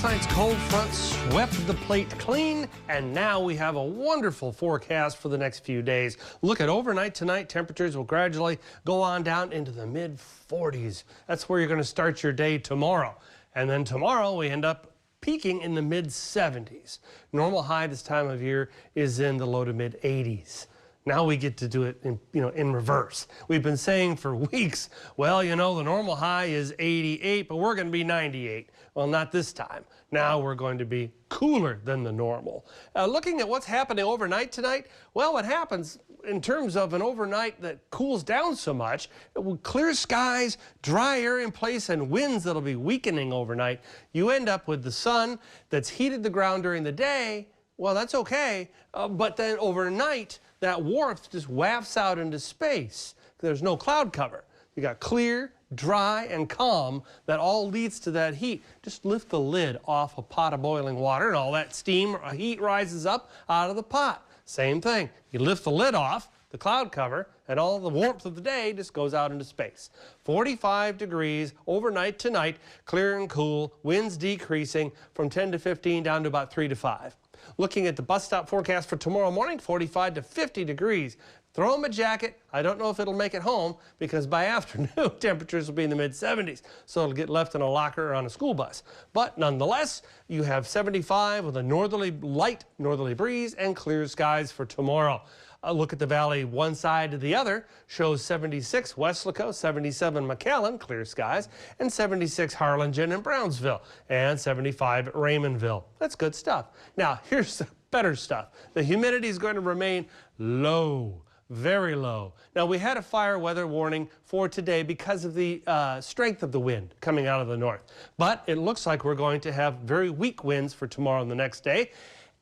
Last night's cold front swept the plate clean, and now we have a wonderful forecast for the next few days. Look at overnight tonight, temperatures will gradually go on down into the mid-40s. That's where you're going to start your day tomorrow. And then tomorrow we end up peaking in the mid-70s. Normal high this time of year is in the low to mid-80s. Now we get to do it in reverse. We've been saying for weeks, well, the normal high is 88, but we're going to be 98. Well, not this time. Now we're going to be cooler than the normal. Looking at what's happening overnight tonight, well, what happens in terms of an overnight that cools down so much, clear skies, dry air in place, and winds that'll be weakening overnight, you end up with the sun that's heated the ground during the day. Well, that's okay, but then overnight, that warmth just wafts out into space. There's no cloud cover. You got clear, dry, and calm. That all leads to that heat. Just lift the lid off a pot of boiling water, and all that steam or heat rises up out of the pot. Same thing. You lift the lid off, the cloud cover, and all the warmth of the day just goes out into space. 45 degrees overnight tonight, clear and cool, winds decreasing from 10 to 15 down to about 3 to 5. Looking at the bus stop forecast for tomorrow morning, 45 to 50 degrees. Throw them a jacket. I don't know if it'll make it home because by afternoon, temperatures will be in the mid-70s. So it'll get left in a locker or on a school bus. But nonetheless, you have 75 with a light northerly breeze and clear skies for tomorrow. A look at the valley one side to the other shows 76 Weslaco, 77 McAllen, clear skies, and 76 Harlingen and Brownsville, and 75 Raymondville. That's good stuff. Now, here's the better stuff. The humidity is going to remain low. Very low. Now, we had a fire weather warning for today because of the strength of the wind coming out of the north. But it looks like we're going to have very weak winds for tomorrow and the next day.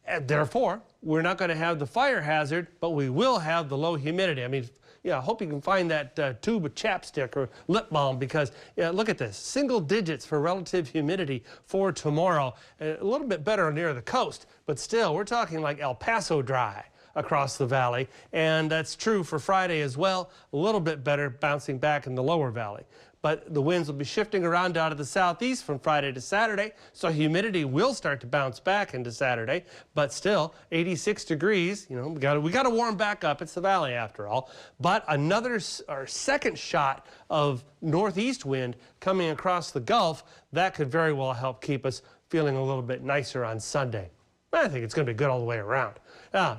And therefore, we're not going to have the fire hazard, but we will have the low humidity. I mean, I hope you can find that tube of chapstick or lip balm because, look at this. Single digits for relative humidity for tomorrow. A little bit better near the coast, but still, we're talking like El Paso dry across the valley, and that's true for Friday as well. A little bit better bouncing back in the lower valley. But the winds will be shifting around out of the southeast from Friday to Saturday, so humidity will start to bounce back into Saturday, but still 86 degrees, we got to warm back up. It's the valley after all. But another or second shot of northeast wind coming across the Gulf, that could very well help keep us feeling a little bit nicer on Sunday. I think it's going to be good all the way around.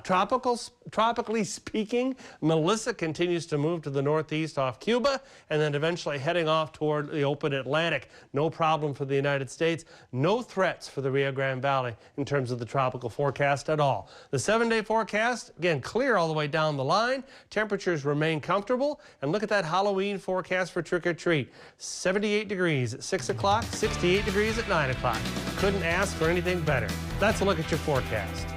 Tropically speaking, Melissa continues to move to the northeast off Cuba and then eventually heading off toward the open Atlantic. No problem for the United States. No threats for the Rio Grande Valley in terms of the tropical forecast at all. The 7-day forecast, again, clear all the way down the line. Temperatures remain comfortable. And look at that Halloween forecast for Trick or Treat. 78 degrees at 6 o'clock, 68 degrees at 9 o'clock. Couldn't ask for anything better. That's a look at your forecast.